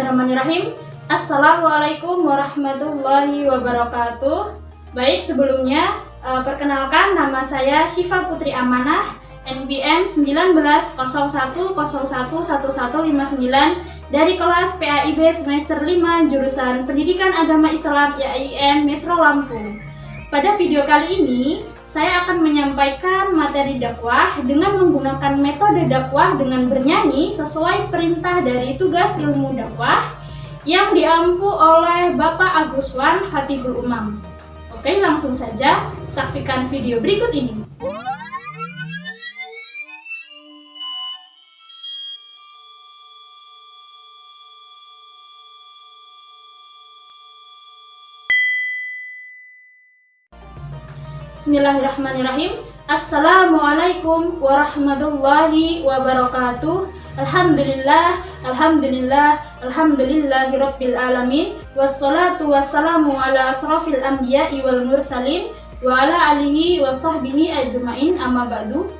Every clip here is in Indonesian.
Bismillahirrahmanirrahim. Assalamualaikum warahmatullahi wabarakatuh. Baik, sebelumnya perkenalkan, nama saya Syifa Putri Amanah, NPM 1901011159 dari kelas PAIB semester 5 jurusan Pendidikan Agama Islam YAIN Metro Lampung. Pada video kali ini, saya akan menyampaikan materi dakwah dengan menggunakan metode dakwah dengan bernyanyi sesuai perintah dari tugas ilmu dakwah yang diampu oleh Bapak Aguswan Hatibul Umam. Oke, langsung saja saksikan video berikut ini. Bismillahirrahmanirrahim. Assalamualaikum warahmatullahi wabarakatuh. Alhamdulillah, alhamdulillahirabbil alamin. Wassalatu wassalamu ala asrofil anbiya'i wal mursalin wa ala alihi wa sahbihi ajma'in, amma ba'du.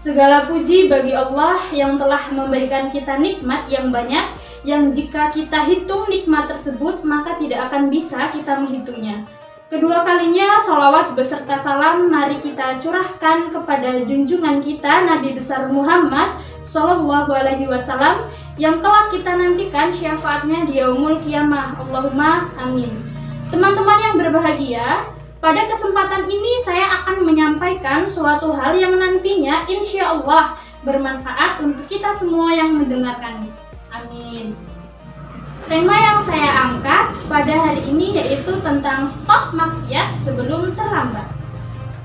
Segala puji bagi Allah yang telah memberikan kita nikmat yang banyak, yang jika kita hitung nikmat tersebut maka tidak akan bisa kita menghitungnya. Kedua kalinya, sholawat beserta salam mari kita curahkan kepada junjungan kita Nabi besar Muhammad Sallallahu Alaihi Wasallam yang kelak kita nantikan syafaatnya di yaumul qiyamah. Allahumma amin. Teman-teman yang berbahagia, pada kesempatan ini saya akan menyampaikan suatu hal yang nantinya insya Allah bermanfaat untuk kita semua yang mendengarkan. Amin. Tema yang saya angkat pada hari ini yaitu tentang stop maksiat sebelum terlambat.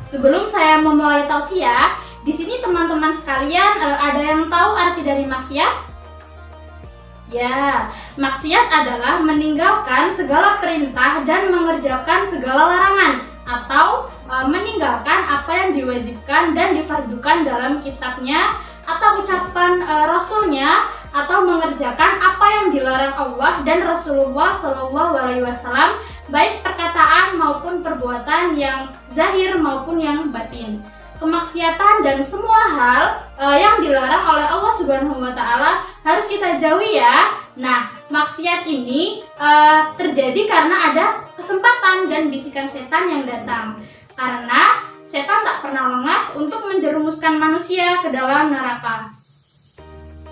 Sebelum saya memulai tausiah, di sini teman-teman sekalian ada yang tahu arti dari maksiat? Ya, maksiat adalah meninggalkan segala perintah dan mengerjakan segala larangan, atau meninggalkan apa yang diwajibkan dan difardukan dalam kitabnya atau ucapan Rasulnya, atau mengerjakan apa yang dilarang Allah dan Rasulullah Shallallahu Alaihi Wasallam, baik perkataan maupun perbuatan yang zahir maupun yang batin. Kemaksiatan dan semua hal yang dilarang oleh Allah Subhanahu Wa Taala harus kita jauhi ya. Nah, maksiat ini terjadi karena ada kesempatan dan bisikan setan yang datang. Karena setan tak pernah lengah untuk menjerumuskan manusia ke dalam neraka.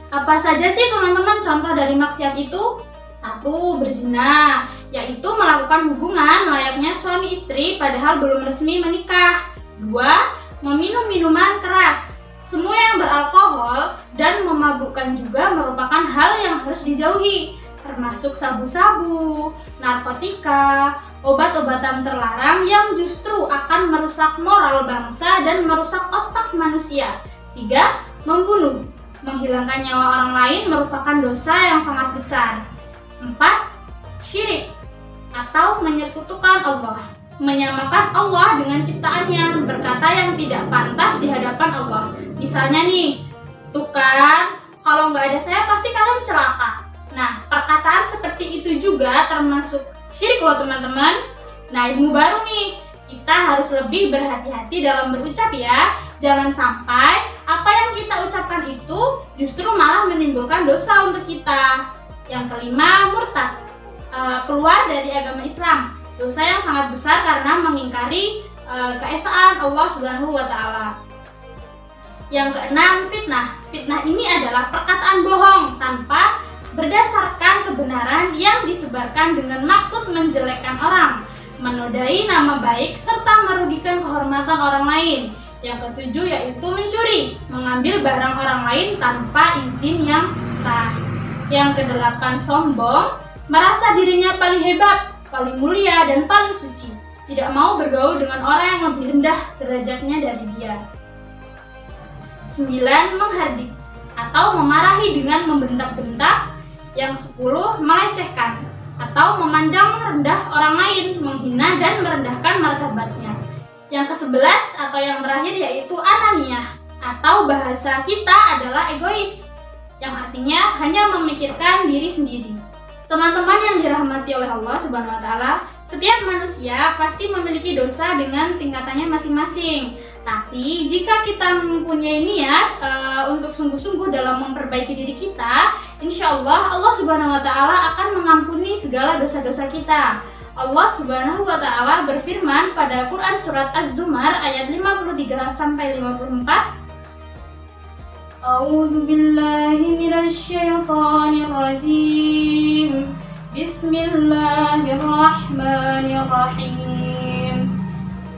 Apa saja sih teman-teman contoh dari maksiat itu? 1. Berzina, yaitu melakukan hubungan layaknya suami istri padahal belum resmi menikah. 2. Meminum minuman keras. Semua yang beralkohol dan memabukkan juga merupakan hal yang harus dijauhi, termasuk sabu-sabu, narkotika, obat-obatan terlarang yang justru akan merusak moral bangsa dan merusak otak manusia. 3. Membunuh. Menghilangkan nyawa orang lain merupakan dosa yang sangat besar. 4. Syirik atau menyekutukan Allah. Menyamakan Allah dengan ciptaannya, berkata yang tidak pantas di hadapan Allah. Misalnya nih, tuh kan, kalau nggak ada saya pasti kalian celaka. Nah, perkataan seperti itu juga termasuk syirik loh teman-teman. Nah, ilmu baru nih, kita harus lebih berhati-hati dalam berucap ya. Jangan sampai apa yang kita ucapkan itu justru malah menimbulkan dosa untuk kita. Yang kelima, murtad, keluar dari agama Islam. Dosa yang sangat besar karena mengingkari keesaan Allah Subhanahu wa Ta'ala. Yang keenam, fitnah. Fitnah ini adalah perkataan bohong tanpa berdasarkan kebenaran yang disebarkan dengan maksud menjelekkan orang, menodai nama baik, serta merugikan kehormatan orang lain. Yang ketujuh yaitu mencuri, mengambil barang orang lain tanpa izin yang sah. Yang kedelapan, sombong, merasa dirinya paling hebat, paling mulia, dan paling suci. Tidak mau bergaul dengan orang yang lebih rendah derajatnya dari dia. 9. Menghardik atau memarahi dengan membentak-bentak. Yang 10. Melecehkan atau memandang rendah orang lain, menghina dan merendahkan martabatnya. Yang ke-11 atau yang terakhir yaitu ananiyah, atau bahasa kita adalah egois, yang artinya hanya memikirkan diri sendiri. Teman-teman yang dirahmati oleh Allah Subhanahu wa taala, setiap manusia pasti memiliki dosa dengan tingkatannya masing-masing. Tapi jika kita mempunyai niat untuk sungguh-sungguh dalam memperbaiki diri kita, insya Allah Allah Subhanahu wa taala akan mengampuni segala dosa-dosa kita. Allah Subhanahu wa taala berfirman pada Quran surat Az-Zumar ayat 53 sampai 54. A'udzu billahi minasyaitonir rajim. Bismillahirrahmanirrahim.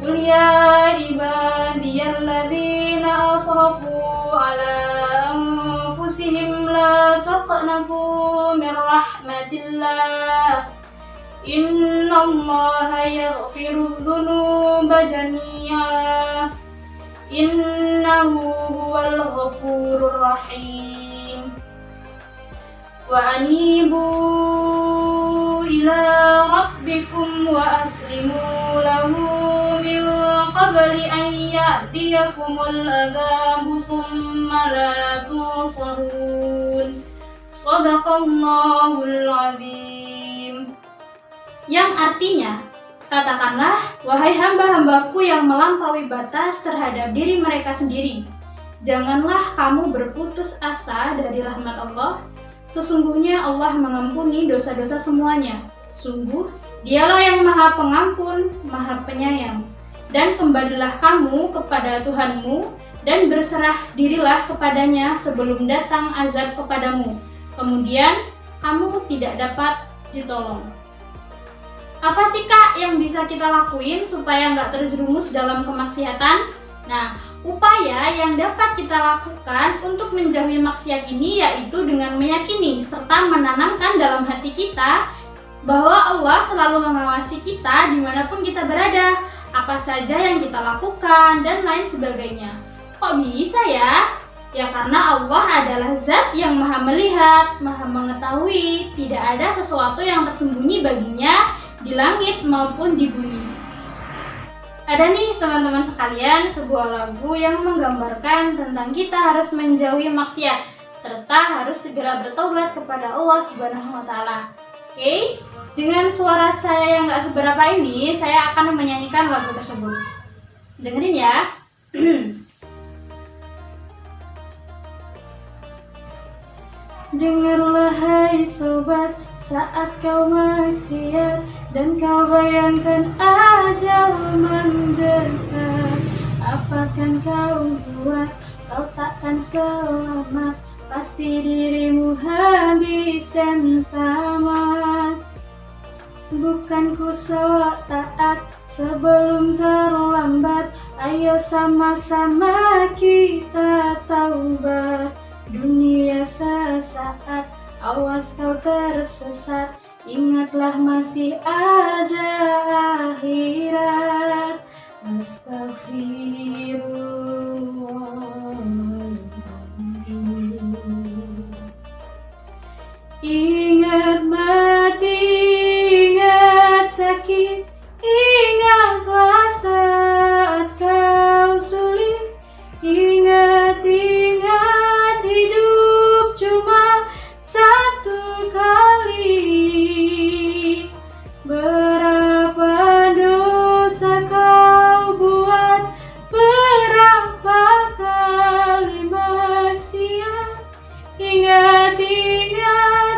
Qul ya ibadiyalladzina asrafu ala anfusihim la taqnatu min rahmatillah. Innallaha yaghfirudz dzunuba jami'a. Innahu huwal ghafurur rahim. Wa anibu ila rabbikum wa aslimu lahu min qabli an ya'tiyakumul adzabu thumma la tunsarun. Shadaqallahul azim. Yang artinya, katakanlah, wahai hamba-hambaku yang melampaui batas terhadap diri mereka sendiri, janganlah kamu berputus asa dari rahmat Allah. Sesungguhnya Allah mengampuni dosa-dosa semuanya. Sungguh, Dialah yang Maha Pengampun, Maha Penyayang. Dan kembalilah kamu kepada Tuhanmu dan berserah dirilah kepadanya sebelum datang azab kepadamu. Kemudian kamu tidak dapat ditolong. Apa sih Kak yang bisa kita lakuin supaya nggak terjerumus dalam kemaksiatan? Nah, upaya yang dapat kita lakukan untuk menjauhi maksiat ini yaitu dengan meyakini serta menanamkan dalam hati kita bahwa Allah selalu mengawasi kita dimanapun kita berada, apa saja yang kita lakukan, dan lain sebagainya. Kok bisa ya? Ya karena Allah adalah zat yang maha melihat, maha mengetahui, tidak ada sesuatu yang tersembunyi baginya di langit maupun di bumi. Ada nih teman-teman sekalian sebuah lagu yang menggambarkan tentang kita harus menjauhi maksiat serta harus segera bertobat kepada Allah Subhanahu wa taala. Oke, dengan suara saya yang gak seberapa ini, saya akan menyanyikan lagu tersebut. Dengerin ya. Dengarlah hai sobat, saat kau maksiat dan kau bayangkan ajal mendekat, apakan kau buat, kau takkan selamat, pasti dirimu habis dan tamat. Bukan ku sok taat sebelum terlambat, ayo sama-sama kita taubat. Dunia sesaat, awas kau tersesat, ingatlah masih ada akhirat. Astaghfirullah. Ingat mati, ingat sakit, ingatlah saat kau sulit. Ingat hidup cuma satu kali. Berapa dosa kau buat, berapa kali maksiat. Ingat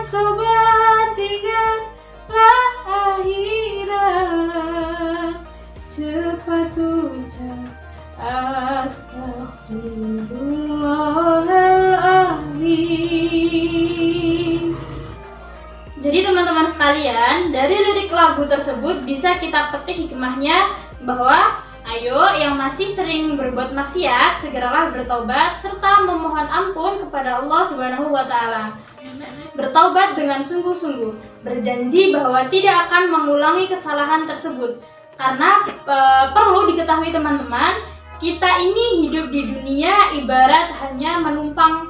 sobat, ingatlah akhirat. Cepat ucap Astaghfirullahaladzim. Jadi teman-teman sekalian, dari lirik lagu tersebut bisa kita petik hikmahnya bahwa ayo yang masih sering berbuat maksiat, segeralah bertaubat serta memohon ampun kepada Allah Subhanahu wa taala. Bertaubat dengan sungguh-sungguh, berjanji bahwa tidak akan mengulangi kesalahan tersebut. Karena perlu diketahui teman-teman, kita ini hidup di dunia ibarat hanya menumpang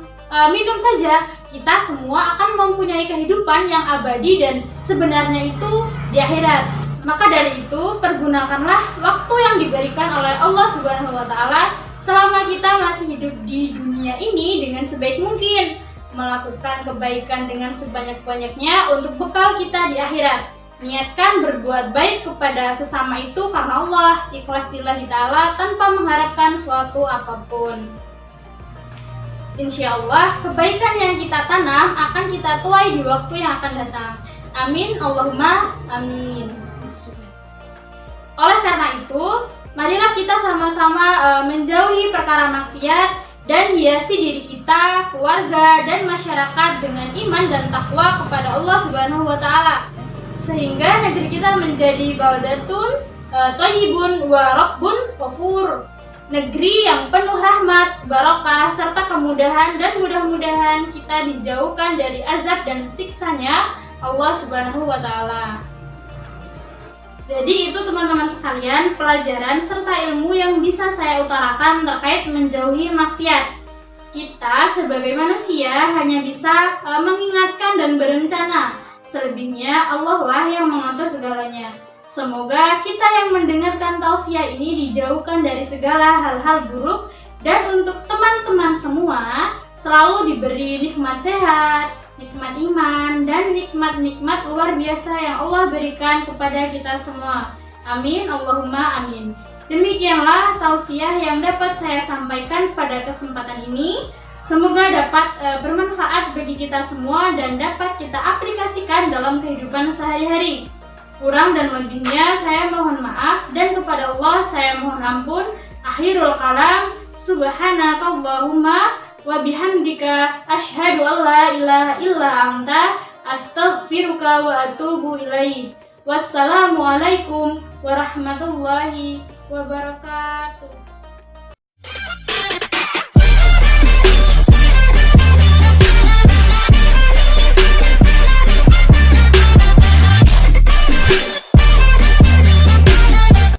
minum saja. Kita semua akan mempunyai kehidupan yang abadi dan sebenarnya itu di akhirat. Maka dari itu, pergunakanlah waktu yang diberikan oleh Allah Subhanahu wa taala selama kita masih hidup di dunia ini dengan sebaik mungkin. melakukan kebaikan dengan sebanyak-banyaknya untuk bekal kita di akhirat. Niatkan berbuat baik kepada sesama itu karena Allah, ikhlas lillahi ta'ala tanpa mengharapkan suatu apapun. Insya Allah, kebaikan yang kita tanam akan kita tuai di waktu yang akan datang. Amin, Allahumma amin. Oleh karena itu, marilah kita sama-sama menjauhi perkara maksiat dan hiasi diri kita, keluarga, dan masyarakat dengan iman dan takwa kepada Allah Subhanahu wa Ta'ala, sehingga negeri kita menjadi baldatun thayyibun wa rabbun ghafur, negeri yang penuh rahmat, barokah, serta kemudahan, dan mudah-mudahan kita dijauhkan dari azab dan siksanya Allah Subhanahu wa Ta'ala. Jadi itu teman-teman sekalian, pelajaran serta ilmu yang bisa saya utarakan terkait menjauhi maksiat. Kita sebagai manusia hanya bisa mengingatkan dan berencana. Selebihnya Allah lah yang mengatur segalanya. Semoga kita yang mendengarkan tausiah ini dijauhkan dari segala hal-hal buruk, dan untuk teman-teman semua selalu diberi nikmat sehat, nikmat iman, dan nikmat-nikmat luar biasa yang Allah berikan kepada kita semua. Amin, Allahumma amin. Demikianlah tausiah yang dapat saya sampaikan pada kesempatan ini. Semoga dapat bermanfaat bagi kita semua dan dapat kita aplikasikan dalam kehidupan sehari-hari. Kurang dan lebihnya saya mohon maaf, dan kepada Allah saya mohon ampun. Akhirul kalam, subhanakallahumma wa bihamdika asyhadu an la ilaha illa anta astaghfiruka wa atubu ilaik. Wassalamualaikum warahmatullahi wabarakatuh.